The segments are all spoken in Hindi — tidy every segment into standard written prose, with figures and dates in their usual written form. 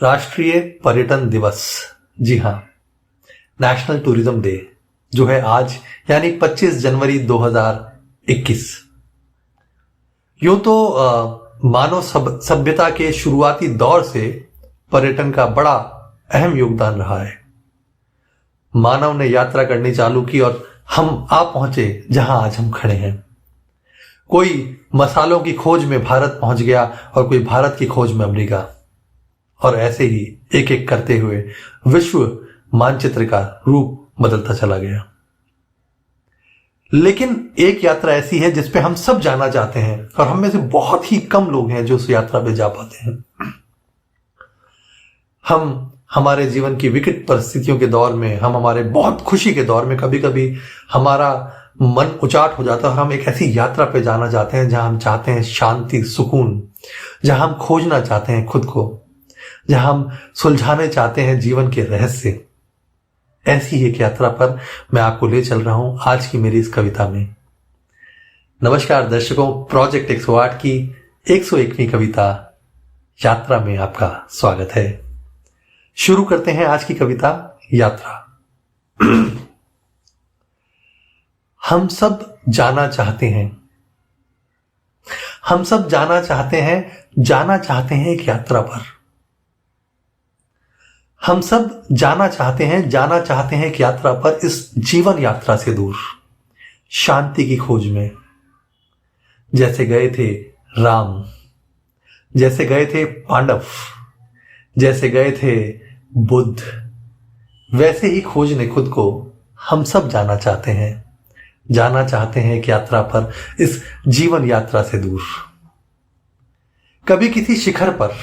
राष्ट्रीय पर्यटन दिवस, जी हाँ, नेशनल टूरिज्म डे जो है आज, यानी 25 जनवरी 2021। यूं तो मानव सभ्यता के शुरुआती दौर से पर्यटन का बड़ा अहम योगदान रहा है। मानव ने यात्रा करनी चालू की और हम आ पहुंचे जहां आज हम खड़े हैं। कोई मसालों की खोज में भारत पहुंच गया और कोई भारत की खोज में अमेरिका, और ऐसे ही एक एक करते हुए विश्व मानचित्र का रूप बदलता चला गया। लेकिन एक यात्रा ऐसी है जिस पे हम सब जाना चाहते हैं और हम में से बहुत ही कम लोग हैं जो उस यात्रा पे जा पाते हैं। हम हमारे जीवन की विकट परिस्थितियों के दौर में, हम हमारे बहुत खुशी के दौर में कभी कभी हमारा मन उचाट हो जाता है और हम एक ऐसी यात्रा पे जाना चाहते हैं जहां हम चाहते हैं शांति, सुकून, जहां हम खोजना चाहते हैं खुद को, जहां हम सुलझाने चाहते हैं जीवन के रहस्य। ऐसी एक यात्रा पर मैं आपको ले चल रहा हूं आज की मेरी इस कविता में। नमस्कार दर्शकों, प्रोजेक्ट 108 की 101वीं कविता यात्रा में आपका स्वागत है। शुरू करते हैं आज की कविता यात्रा। हम सब जाना चाहते हैं, हम सब जाना चाहते हैं एक यात्रा पर। हम सब जाना चाहते हैं एक यात्रा पर, इस जीवन यात्रा से दूर, शांति की खोज में। जैसे गए थे राम, जैसे गए थे पांडव, जैसे गए थे बुद्ध, वैसे ही खोजने खुद को हम सब जाना चाहते हैं एक यात्रा पर, इस जीवन यात्रा से दूर। कभी किसी शिखर पर,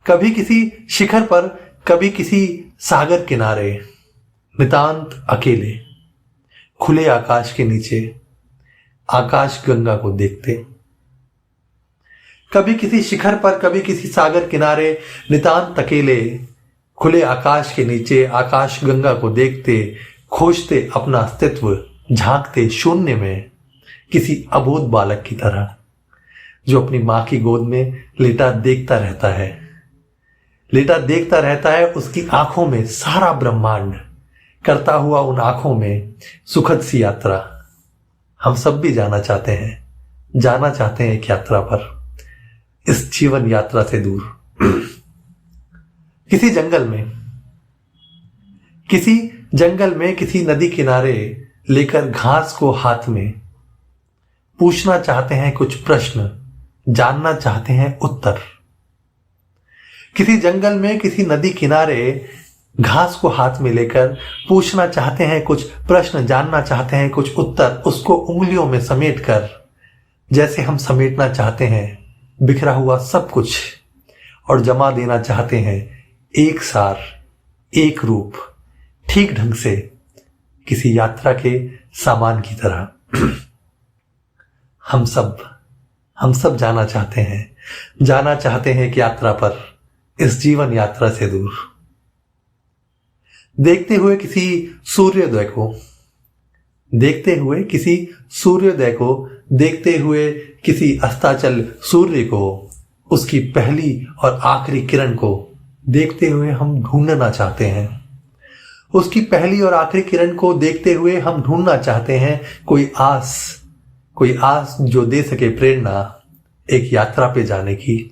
कभी किसी शिखर पर, कभी किसी सागर किनारे, नितांत अकेले, खुले आकाश के नीचे, आकाश गंगा को देखते। कभी किसी शिखर पर, कभी किसी सागर किनारे, नितांत अकेले, खुले आकाश के नीचे, आकाश गंगा को देखते, खोजते अपना अस्तित्व, झांकते शून्य में, किसी अबोध बालक की तरह जो अपनी मां की गोद में लेटा देखता रहता है, उसकी आंखों में सारा ब्रह्मांड, करता हुआ उन आंखों में सुखद सी यात्रा। हम सब भी जाना चाहते हैं एक यात्रा पर, इस जीवन यात्रा से दूर। किसी जंगल में किसी नदी किनारे, लेकर घास को हाथ में, पूछना चाहते हैं कुछ प्रश्न, जानना चाहते हैं उत्तर। किसी जंगल में किसी नदी किनारे, घास को हाथ में लेकर पूछना चाहते हैं कुछ प्रश्न, जानना चाहते हैं कुछ उत्तर, उसको उंगलियों में समेटकर, जैसे हम समेटना चाहते हैं बिखरा हुआ सब कुछ और जमा देना चाहते हैं एक सार, एक रूप, ठीक ढंग से, किसी यात्रा के सामान की तरह। हम सब जाना चाहते हैं एक यात्रा पर, इस जीवन यात्रा से दूर। देखते हुए किसी सूर्योदय को, देखते हुए किसी अस्ताचल सूर्य को, उसकी पहली और आखिरी किरण को देखते हुए हम ढूंढना चाहते हैं। उसकी पहली और आखिरी किरण को देखते हुए हम ढूंढना चाहते हैं कोई आस जो दे सके प्रेरणा एक यात्रा पे जाने की।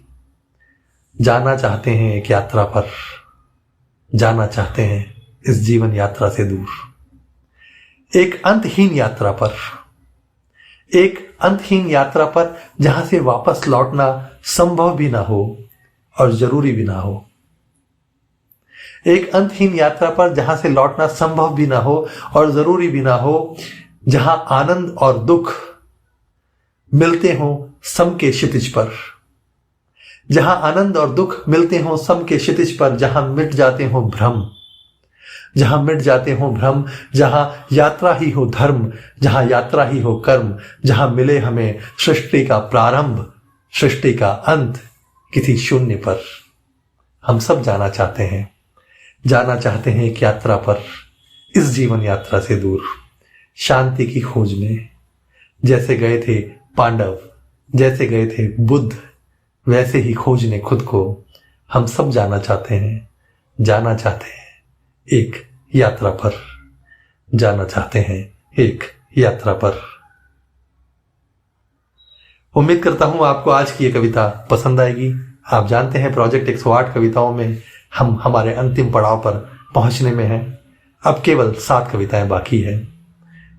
जाना चाहते हैं एक यात्रा पर, जाना चाहते हैं इस जीवन यात्रा से दूर। एक अंतहीन यात्रा पर जहां से वापस लौटना संभव भी ना हो और जरूरी भी ना हो। एक अंतहीन यात्रा पर जहां से लौटना संभव भी ना हो और जरूरी भी ना हो, जहां आनंद और दुख मिलते हों सम के क्षितिज पर, जहां आनंद और दुख मिलते हों सम के क्षितिज पर, जहां मिट जाते हों भ्रम, जहां यात्रा ही हो धर्म, जहां यात्रा ही हो कर्म, जहां मिले हमें सृष्टि का प्रारंभ, सृष्टि का अंत, किसी शून्य पर। हम सब जाना चाहते हैं एक यात्रा पर, इस जीवन यात्रा से दूर, शांति की खोज में। जैसे गए थे पांडव, जैसे गए थे बुद्ध, वैसे ही खोजने खुद को हम सब जाना चाहते हैं एक यात्रा पर, जाना चाहते हैं एक यात्रा पर। उम्मीद करता हूं आपको आज की ये कविता पसंद आएगी। आप जानते हैं प्रोजेक्ट 108 कविताओं में हम हमारे अंतिम पड़ाव पर पहुंचने में हैं। अब केवल 7 कविताएं बाकी हैं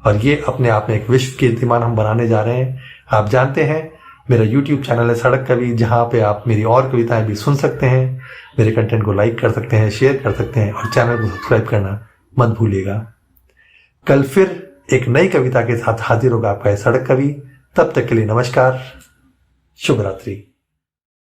और ये अपने आप में एक विश्व कीर्तिमान हम बनाने जा रहे हैं। आप जानते हैं मेरा YouTube चैनल है सड़क कवि, जहां पे आप मेरी और कविताएं भी सुन सकते हैं। मेरे कंटेंट को लाइक कर सकते हैं, शेयर कर सकते हैं और चैनल को सब्सक्राइब करना मत भूलिएगा। कल फिर एक नई कविता के साथ हाजिर होगा आपका सड़क कवि। तब तक के लिए नमस्कार, शुभ रात्रि।